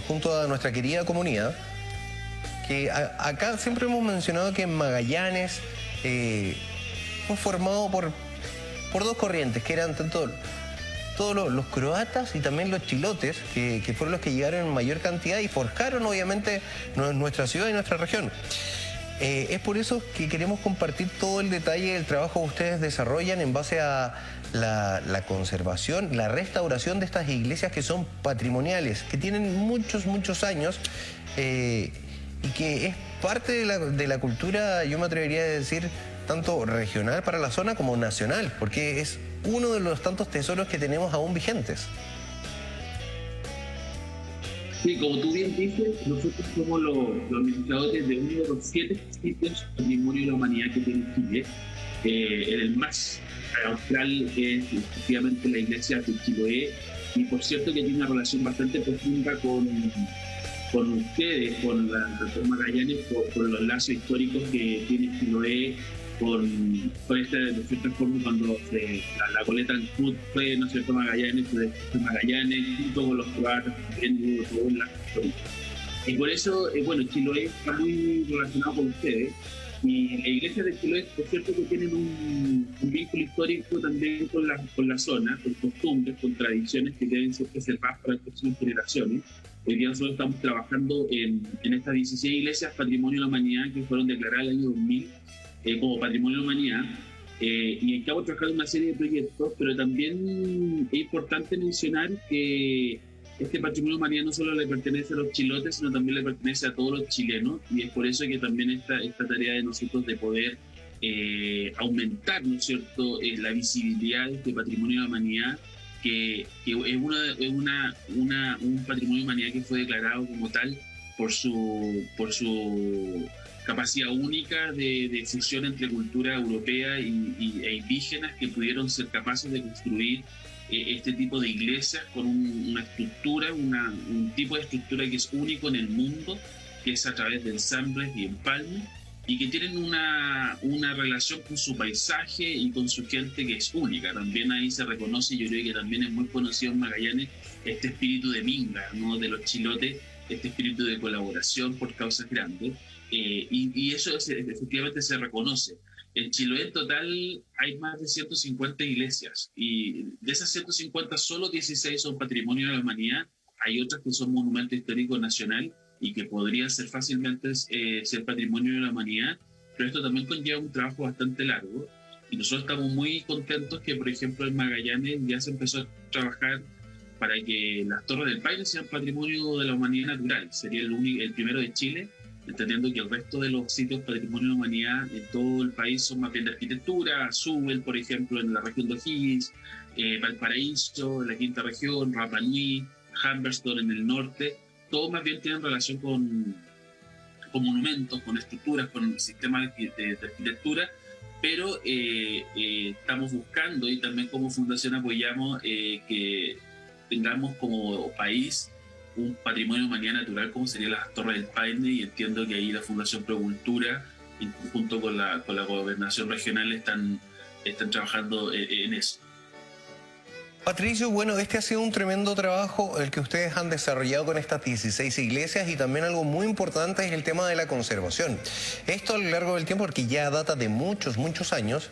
junto a nuestra querida comunidad, que acá siempre hemos mencionado que Magallanes fue formado por dos corrientes, que eran tanto todos los croatas y también los chilotes, que fueron los que llegaron en mayor cantidad y forjaron obviamente nuestra ciudad y nuestra región. Es por eso que queremos compartir todo el detalle del trabajo que ustedes desarrollan en base a la conservación, la restauración de estas iglesias que son patrimoniales, que tienen muchos, muchos años y que es parte de la cultura, yo me atrevería a decir, tanto regional para la zona como nacional, porque es uno de los tantos tesoros que tenemos aún vigentes. Sí, como tú bien dices, nosotros somos los administradores de uno de los 7 sitios patrimonio de la humanidad que tiene Chile. El más austral es efectivamente la iglesia de Chiloé, y por cierto que tiene una relación bastante profunda con ustedes, con Magallanes, por los lazos históricos que tiene Chiloé con esta, de cierta forma, cuando la goleta del Sud fue, ¿no es cierto?, Magallanes, fue Magallanes, junto con los croatas, también hubo todo el lazo histórico. Y por eso, bueno, Chiloé está muy relacionado con ustedes, y la iglesia de Chiloé, por cierto, que tienen un vínculo histórico también con la zona, con costumbres, con tradiciones que deben ser preservadas para las próximas generaciones. Hoy día nosotros estamos trabajando en estas 16 iglesias Patrimonio de la Humanidad que fueron declaradas el año 2000 como Patrimonio de la Humanidad, y estamos trabajando en una serie de proyectos, pero también es importante mencionar que este Patrimonio de la Humanidad no solo le pertenece a los chilotes, sino también le pertenece a todos los chilenos, y es por eso que también esta tarea de nosotros de poder aumentar, ¿no es cierto?, la visibilidad de este Patrimonio de la Humanidad, que es un Patrimonio de la Humanidad que fue declarado como tal por su capacidad única de fusión entre cultura europea e indígenas, que pudieron ser capaces de construir este tipo de iglesias con una estructura, un tipo de estructura que es único en el mundo, que es a través de ensambles y empalmes, y que tienen una relación con su paisaje y con su gente que es única. También ahí se reconoce, yo creo que también es muy conocido en Magallanes, este espíritu de minga, ¿no?, de los chilotes, este espíritu de colaboración por causas grandes. Y eso efectivamente se reconoce. En Chiloé en total hay más de 150 iglesias, y de esas 150 solo 16 son Patrimonio de la Humanidad. Hay otras que son Monumento Histórico Nacional y que podrían ser fácilmente ser Patrimonio de la Humanidad, pero esto también conlleva un trabajo bastante largo, y nosotros estamos muy contentos que, por ejemplo, en Magallanes ya se empezó a trabajar para que las Torres del Paine sean Patrimonio de la Humanidad Natural. Sería el primero de Chile, entendiendo que el resto de los sitios Patrimonio de la Humanidad en todo el país son más bien de arquitectura. Subel, por ejemplo, en la región de O'Higgins, Valparaíso, en la quinta región, Rapa Nui, Humberston en el norte, todos más bien tienen relación con monumentos, con estructuras, con sistemas de arquitectura, pero estamos buscando, y también como fundación apoyamos que tengamos como país un patrimonio de humanidad natural como serían las Torres del Paine, y entiendo que ahí la Fundación Procultura, junto con la gobernación regional, están trabajando en eso. Patricio, bueno, este ha sido un tremendo trabajo el que ustedes han desarrollado con estas 16 iglesias, y también algo muy importante es el tema de la conservación. Esto a lo largo del tiempo, porque ya data de muchos, muchos años,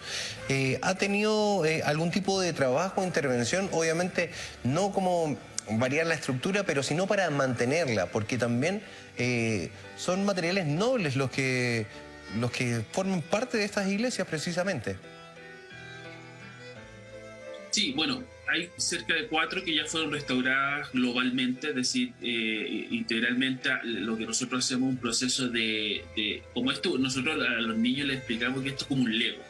¿ha tenido algún tipo de trabajo, intervención? Obviamente no como variar la estructura, pero sino para mantenerla, porque también son materiales nobles los que forman parte de estas iglesias precisamente. Sí, bueno, hay cerca de 4 que ya fueron restauradas globalmente, es decir, integralmente. Lo que nosotros hacemos es un proceso como esto, nosotros a los niños les explicamos que esto es como un Lego.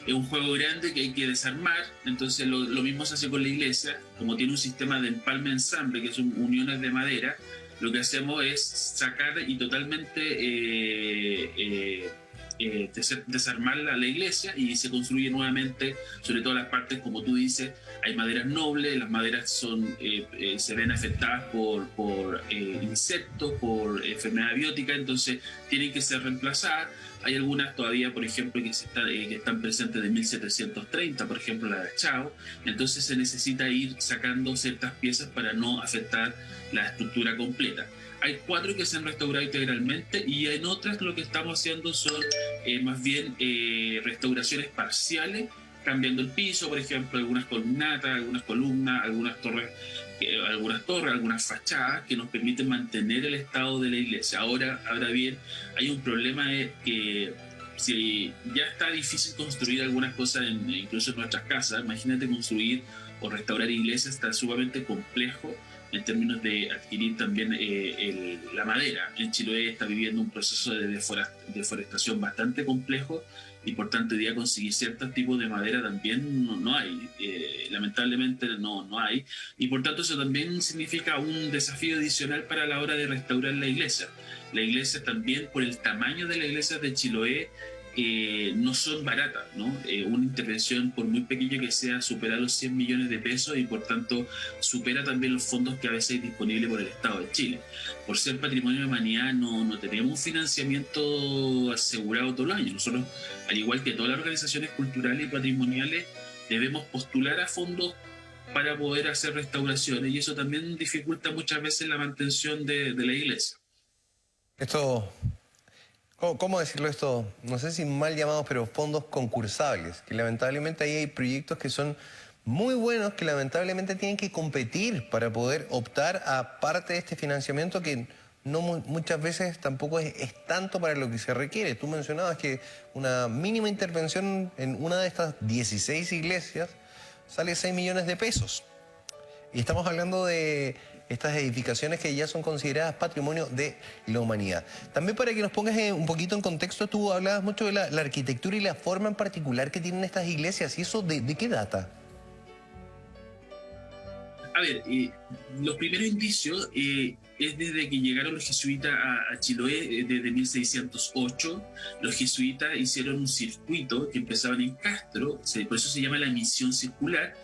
Es un juego grande que hay que desarmar, entonces lo mismo se hace con la iglesia. Como tiene un sistema de empalme ensamble, que son uniones de madera, lo que hacemos es sacar y totalmente desarmar la iglesia, y se construye nuevamente, sobre todo las partes, como tú dices, hay maderas nobles, las maderas se ven afectadas por insectos, por enfermedad biótica, entonces tienen que ser reemplazadas. Hay algunas todavía, por ejemplo, que están presentes de 1730, por ejemplo, la de Chao. Entonces se necesita ir sacando ciertas piezas para no afectar la estructura completa. Hay 4 que se han restaurado integralmente y en otras lo que estamos haciendo son más bien restauraciones parciales, cambiando el piso, por ejemplo, algunas columnatas, algunas columnas, algunas fachadas que nos permiten mantener el estado de la iglesia. Ahora bien, hay un problema que si ya está difícil construir algunas cosas, incluso en nuestras casas, imagínate construir o restaurar iglesias, está sumamente complejo en términos de adquirir también la madera. En Chiloé está viviendo un proceso de deforestación bastante complejo y por tanto hoy día conseguir ciertos tipos de madera también no hay, lamentablemente no hay, y por tanto eso también significa un desafío adicional para la hora de restaurar la iglesia. La iglesia también, por el tamaño de la iglesia de Chiloé, no son baratas, ¿no? Una intervención, por muy pequeña que sea, supera los 100 millones de pesos y por tanto supera también los fondos que a veces hay disponibles por el Estado de Chile. Por ser patrimonio de la humanidad no tenemos un financiamiento asegurado todo el año. Nosotros, al igual que todas las organizaciones culturales y patrimoniales, debemos postular a fondos para poder hacer restauraciones y eso también dificulta muchas veces la mantención de la iglesia. Esto, ¿cómo decirlo esto? No sé si mal llamados, pero fondos concursables, que lamentablemente ahí hay proyectos que son muy buenos, que lamentablemente tienen que competir para poder optar a parte de este financiamiento que no muchas veces tampoco es tanto para lo que se requiere. Tú mencionabas que una mínima intervención en una de estas 16 iglesias sale 6 millones de pesos. Y estamos hablando de estas edificaciones que ya son consideradas patrimonio de la humanidad. También para que nos pongas un poquito en contexto, tú hablabas mucho de la arquitectura y la forma en particular que tienen estas iglesias. ¿Y eso de qué data? A ver, los primeros indicios es desde que llegaron los jesuitas a Chiloé, desde 1608. Los jesuitas hicieron un circuito que empezaban en Castro, por eso se llama la misión circular.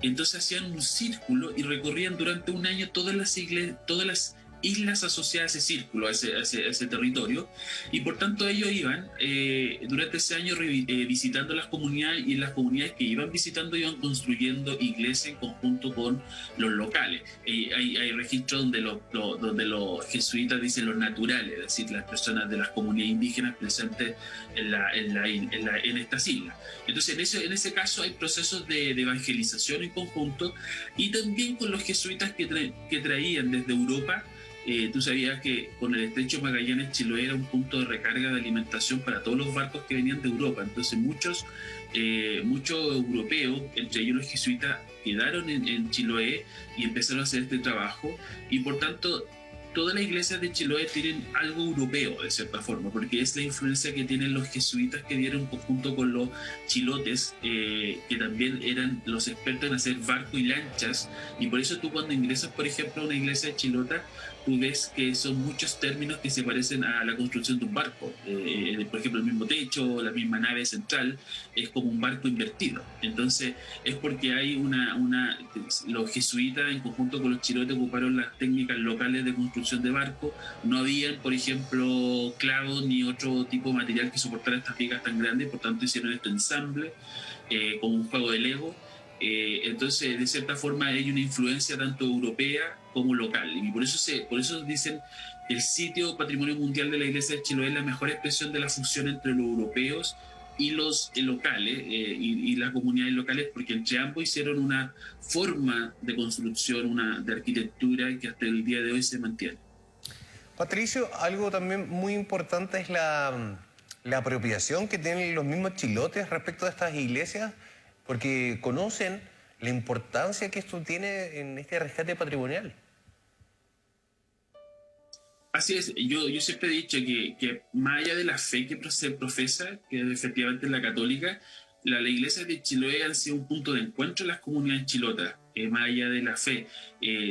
Entonces hacían un círculo y recorrían durante un año todas las islas asociadas a ese círculo, a ese territorio, y por tanto ellos iban durante ese año visitando las comunidades, y las comunidades que iban visitando iban construyendo iglesias en conjunto con los locales. Hay registros donde los jesuitas dicen los naturales, es decir, las personas de las comunidades indígenas presentes en estas islas. Entonces en ese caso hay procesos de evangelización en conjunto, y también con los jesuitas que traían desde Europa. Tú sabías que con el estrecho Magallanes, Chiloé era un punto de recarga de alimentación para todos los barcos que venían de Europa. Entonces muchos europeos, entre ellos los jesuitas, quedaron en Chiloé y empezaron a hacer este trabajo, y por tanto todas las iglesias de Chiloé tienen algo europeo de cierta forma, porque es la influencia que tienen los jesuitas que dieron junto con los chilotes, que también eran los expertos en hacer barcos y lanchas, y por eso tú cuando ingresas, por ejemplo, a una iglesia chilota, tú ves que son muchos términos que se parecen a la construcción de un barco. Por ejemplo, el mismo techo, la misma nave central, es como un barco invertido. Entonces, es porque hay los jesuitas en conjunto con los chilotes ocuparon las técnicas locales de construcción de barcos. No habían, por ejemplo, clavos ni otro tipo de material que soportara estas vigas tan grandes, por tanto hicieron este ensamble como un juego de Lego. Entonces, de cierta forma, hay una influencia tanto europea como local, y por eso dicen que el sitio Patrimonio Mundial de la Iglesia de Chiloé es la mejor expresión de la fusión entre los europeos y los locales y las comunidades locales, porque entre ambos hicieron una forma de construcción, de arquitectura que hasta el día de hoy se mantiene. Patricio, algo también muy importante es la apropiación que tienen los mismos chilotes respecto a estas iglesias, porque conocen la importancia que esto tiene en este rescate patrimonial. Así es, yo siempre he dicho que más allá de la fe que se profesa, que efectivamente es la católica, la iglesia de Chiloé han sido un punto de encuentro de las comunidades chilotas, más allá de la fe.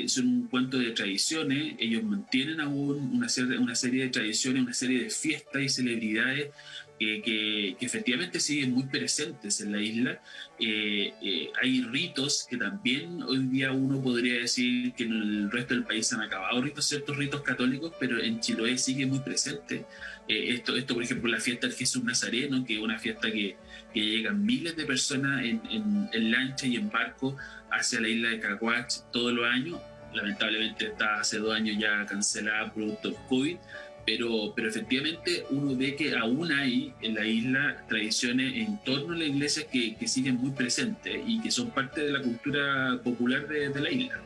Son un cuento de tradiciones, ellos mantienen aún una serie de tradiciones, una serie de fiestas y celebridades que efectivamente siguen muy presentes en la isla. Hay ritos que también hoy día uno podría decir que en el resto del país han acabado ciertos ritos católicos, pero en Chiloé sigue muy presente. Esto, por ejemplo, la fiesta del Jesús Nazareno, que es una fiesta que llegan miles de personas en lancha y en barco hacia la isla de Caguach todos los años. lamentablemente está hace 2 años ya cancelada producto del COVID, pero efectivamente uno ve que aún hay en la isla tradiciones en torno a la iglesia que siguen muy presentes y que son parte de la cultura popular de la isla.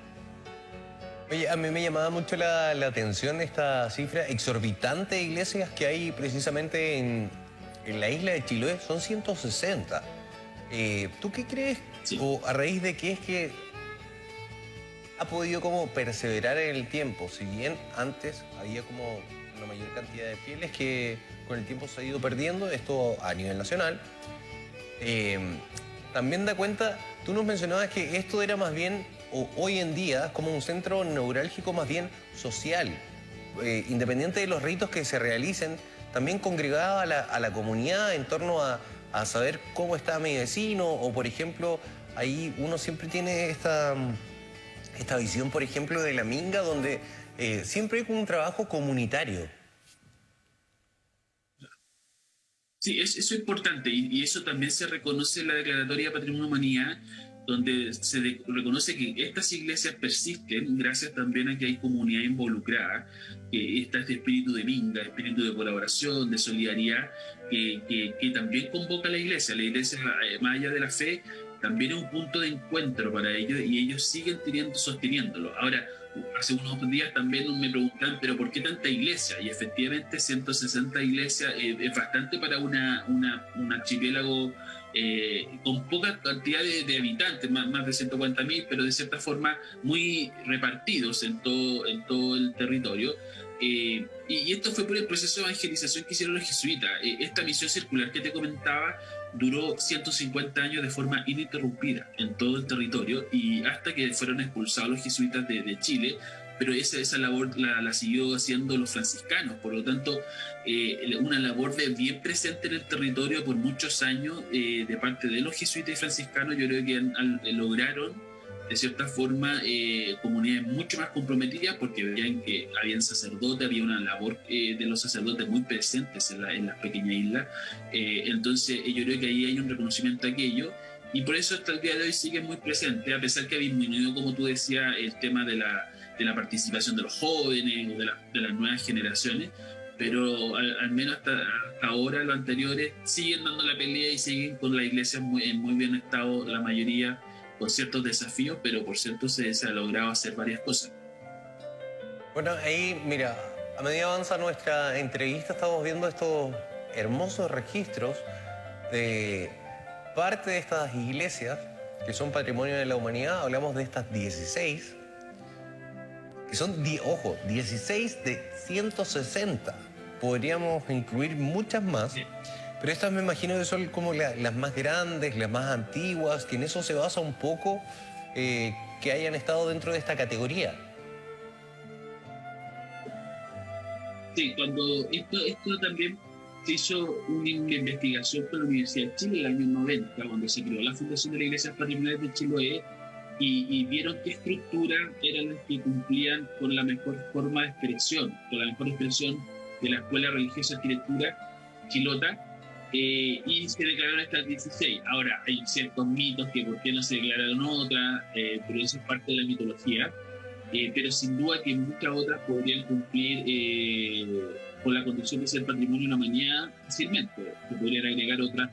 Oye, a mí me llamaba mucho la atención esta cifra exorbitante de iglesias que hay precisamente en la isla de Chiloé. Son 160. ¿Tú qué crees? Sí. ¿O a raíz de qué es que ha podido como perseverar en el tiempo? Si bien antes había como una mayor cantidad de fieles que con el tiempo se ha ido perdiendo, esto a nivel nacional. También da cuenta, tú nos mencionabas que esto era más bien, o hoy en día, como un centro neurálgico más bien social, independiente de los ritos que se realicen, también congregaba a la comunidad en torno a saber cómo está mi vecino, o por ejemplo, ahí uno siempre tiene esta visión, por ejemplo, de la Minga, donde siempre hay un trabajo comunitario. Sí, eso es importante y eso también se reconoce en la Declaratoria de Patrimonio de la Humanidad, donde reconoce que estas iglesias persisten gracias también a que hay comunidad involucrada, que está este espíritu de minga, espíritu de colaboración, de solidaridad, que también convoca a la iglesia. La iglesia, más allá de la fe, también es un punto de encuentro para ellos y ellos siguen sosteniéndolo. Ahora, hace unos días también me preguntan, pero ¿por qué tanta iglesia? Y efectivamente 160 iglesias es bastante para un archipiélago con poca cantidad de habitantes, más de 140.000, pero de cierta forma muy repartidos en todo el territorio. Y esto fue por el proceso de evangelización que hicieron los jesuitas. Esta misión circular que te comentaba duró 150 años de forma ininterrumpida en todo el territorio y hasta que fueron expulsados los jesuitas de Chile, pero esa labor la siguió haciendo los franciscanos. Por lo tanto, una labor bien presente en el territorio por muchos años de parte de los jesuitas y franciscanos. Yo creo que lograron de cierta forma comunidades mucho más comprometidas porque veían que habían sacerdotes, había una labor de los sacerdotes muy presentes en las pequeñas islas. Entonces yo creo que ahí hay un reconocimiento a aquello y por eso hasta el día de hoy sigue muy presente, a pesar que ha disminuido, como tú decías, el tema de la participación de los jóvenes o de las nuevas generaciones, pero al menos hasta ahora los anteriores siguen dando la pelea y siguen con la iglesia en muy bien estado, la mayoría con ciertos desafíos, pero por cierto se ha logrado hacer varias cosas. Bueno, ahí, mira, a medida avanza nuestra entrevista, estamos viendo estos hermosos registros de parte de estas iglesias que son patrimonio de la humanidad. Hablamos de estas 16, que son, ojo, 16 de 160. Podríamos incluir muchas más. Sí. Pero estas me imagino que son como las más grandes, las más antiguas, que en eso se basa un poco que hayan estado dentro de esta categoría. Sí, cuando esto también se hizo una investigación por la Universidad de Chile en el año 90, cuando se creó la Fundación de las Iglesias Patrimoniales de Chiloé, y vieron qué estructuras eran las que cumplían con la mejor forma de expresión, con la mejor expresión de la Escuela Religiosa de Arquitectura Chilota. Y se declararon estas 16. Ahora, hay ciertos mitos que por qué no se declararon otras, pero eso es parte de la mitología. Pero sin duda que muchas otras podrían cumplir con la condición de ser patrimonio de la humanidad fácilmente. Se podrían agregar otras.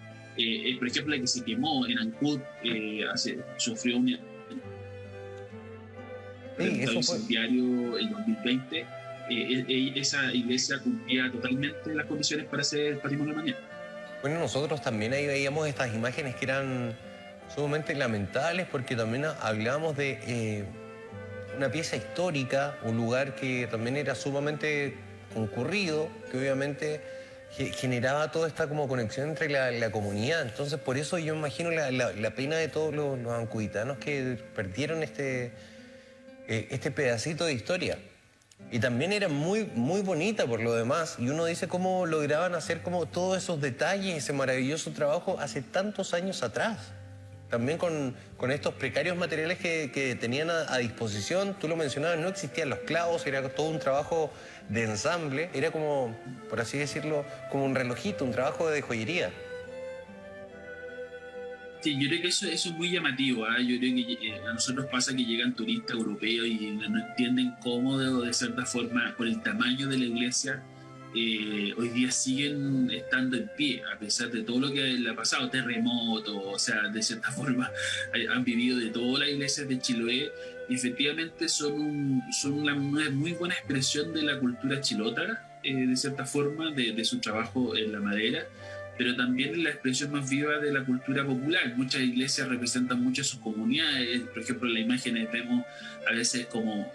Por ejemplo, la que se quemó en Ancud, sufrió un incendiario en 2020. Esa iglesia cumplía totalmente las condiciones para ser patrimonio de la humanidad. Bueno, nosotros también ahí veíamos estas imágenes que eran sumamente lamentables porque también hablábamos de una pieza histórica, un lugar que también era sumamente concurrido, que obviamente generaba toda esta como conexión entre la comunidad. Entonces, por eso yo me imagino la pena de todos los ancuditanos que perdieron este pedacito de historia. Y también era muy, muy bonita por lo demás. Y uno dice cómo lograban hacer como todos esos detalles, ese maravilloso trabajo hace tantos años atrás. También con estos precarios materiales que tenían a disposición. Tú lo mencionabas, no existían los clavos, era todo un trabajo de ensamble. Era como, por así decirlo, como un relojito, un trabajo de joyería. Sí, yo creo que eso es muy llamativo. ¿Ah? Yo creo que a nosotros pasa que llegan turistas europeos y no entienden cómo, de cierta forma, por el tamaño de la iglesia, hoy día siguen estando en pie, a pesar de todo lo que le ha pasado, terremotos, o sea, de cierta forma han vivido de todas las iglesias de Chiloé. Y efectivamente son una muy buena expresión de la cultura chilota, de cierta forma, de su trabajo en la madera, pero también la expresión más viva de la cultura popular. Muchas iglesias representan mucho a sus comunidades. Por ejemplo, en las imágenes vemos a veces como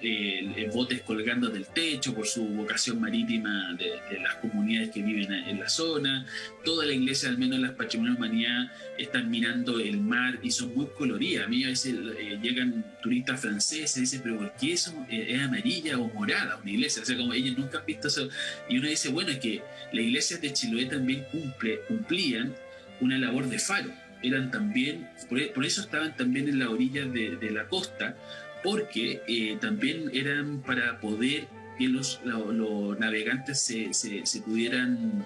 botes colgando del techo por su vocación marítima de las comunidades que viven en la zona. Toda la iglesia, al menos en las Patrimonio de la Humanidad, están mirando el mar y son muy coloridas. A mí a veces llegan turistas franceses y dicen, pero ¿por qué eso es amarilla o morada una iglesia? O sea, como ellos nunca han visto eso. Y uno dice, bueno, es que las iglesias de Chiloé también cumplían una labor de faro. Eran también, por eso estaban también en la orilla de la costa, porque también eran para poder que los navegantes se pudieran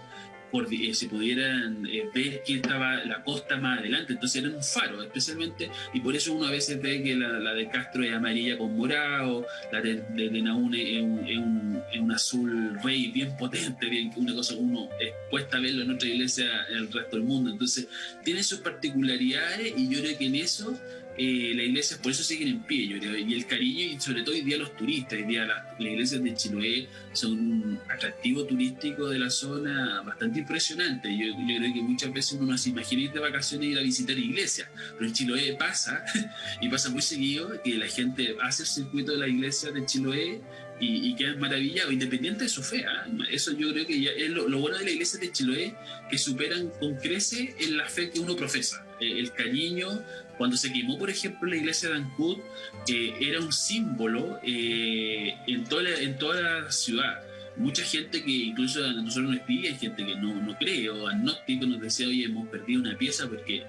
ver que estaba la costa más adelante. Entonces eran un faro especialmente, y por eso uno a veces ve que la de Castro es amarilla con morado, la de Naune es un azul rey bien potente, bien, una cosa que uno cuesta verlo en otra iglesia en el resto del mundo. Entonces tiene sus particularidades, y yo creo que en eso las iglesias por eso siguen en pie, yo creo, y el cariño, y sobre todo hoy día los turistas. Hoy día las iglesias de Chiloé son un atractivo turístico de la zona bastante impresionante. Yo creo que muchas veces uno no se imagina ir de vacaciones y ir a visitar iglesias, pero en Chiloé pasa, y pasa muy seguido, que la gente hace el circuito de la iglesia de Chiloé y quedan maravillados, independiente de su fe. ¿Eh? Eso yo creo que ya es lo bueno de la iglesia de Chiloé, que superan con crece en la fe que uno profesa. El cariño, cuando se quemó, por ejemplo, la iglesia de Ancud, era un símbolo en toda la ciudad. Mucha gente que incluso a nosotros nos pide, hay gente que no cree, o agnóstico, nos decía, oye, hemos perdido una pieza porque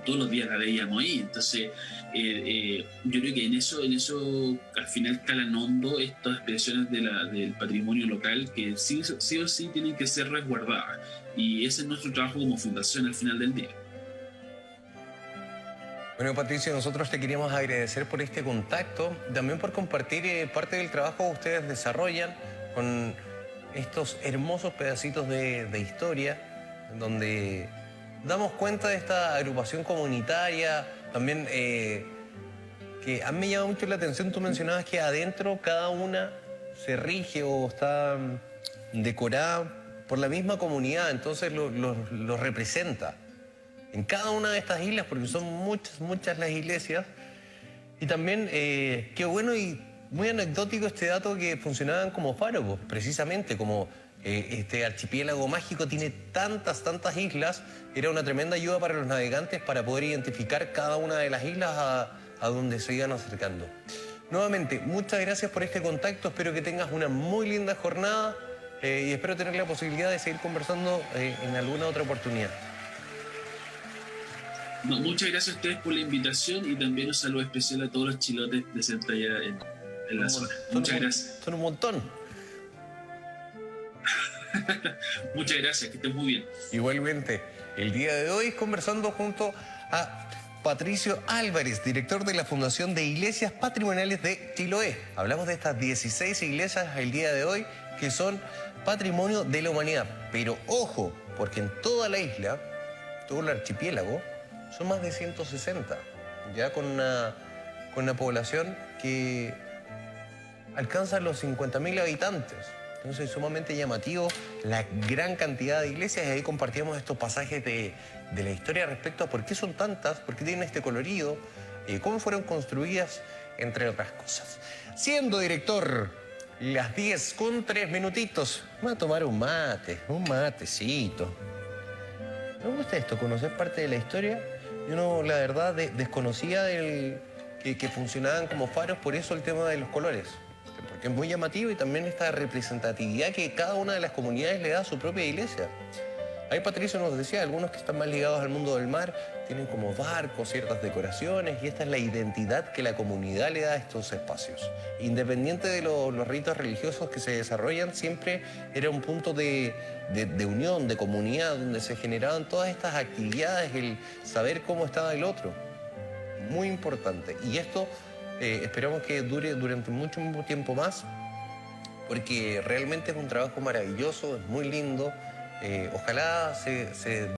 todos los días la veíamos ahí. Entonces yo creo que en eso al final calan hondo estas expresiones del patrimonio local, que sí o sí tienen que ser resguardadas, y ese es nuestro trabajo como fundación al final del día. Bueno, Patricio, nosotros te queríamos agradecer por este contacto, también por compartir parte del trabajo que ustedes desarrollan con estos hermosos pedacitos de historia, donde damos cuenta de esta agrupación comunitaria. También que a mí me llama mucho la atención, tú mencionabas que adentro cada una se rige o está decorada por la misma comunidad, entonces lo representa en cada una de estas islas, porque son muchas las iglesias. Y también, qué bueno y muy anecdótico este dato, que funcionaban como faro, pues, precisamente como este archipiélago mágico tiene tantas islas. Era una tremenda ayuda para los navegantes para poder identificar cada una de las islas a donde se iban acercando. Nuevamente, muchas gracias por este contacto, espero que tengas una muy linda jornada y espero tener la posibilidad de seguir conversando en alguna otra oportunidad. No, muchas gracias a ustedes por la invitación, y también un saludo especial a todos los chilotes presentes allá en la zona. Muchas gracias. Son un montón. Muchas gracias, que estén muy bien. Igualmente, el día de hoy conversando junto a Patricio Álvarez, director de la Fundación de Iglesias Patrimoniales de Chiloé. Hablamos de estas 16 iglesias el día de hoy que son Patrimonio de la Humanidad. Pero ojo, porque en toda la isla, todo el archipiélago, son más de 160, ya con una población que alcanza los 50.000 habitantes. Entonces es sumamente llamativo la gran cantidad de iglesias, y ahí compartíamos estos pasajes de la historia respecto a por qué son tantas, por qué tienen este colorido, cómo fueron construidas, entre otras cosas. Siendo director, las 10:03 minutitos, voy a tomar un matecito. Me gusta esto, conocer parte de la historia. Yo no, la verdad, desconocía que funcionaban como faros, por eso el tema de los colores. Porque es muy llamativo, y también esta representatividad que cada una de las comunidades le da a su propia iglesia. Ahí Patricio nos decía, algunos que están más ligados al mundo del mar tienen como barcos, ciertas decoraciones, y esta es la identidad que la comunidad le da a estos espacios. Independiente de los ritos religiosos que se desarrollan, siempre era un punto de unión, de comunidad, donde se generaban todas estas actividades, el saber cómo estaba el otro. Muy importante. Y esto esperamos que dure durante mucho tiempo más, porque realmente es un trabajo maravilloso, es muy lindo. Ojalá se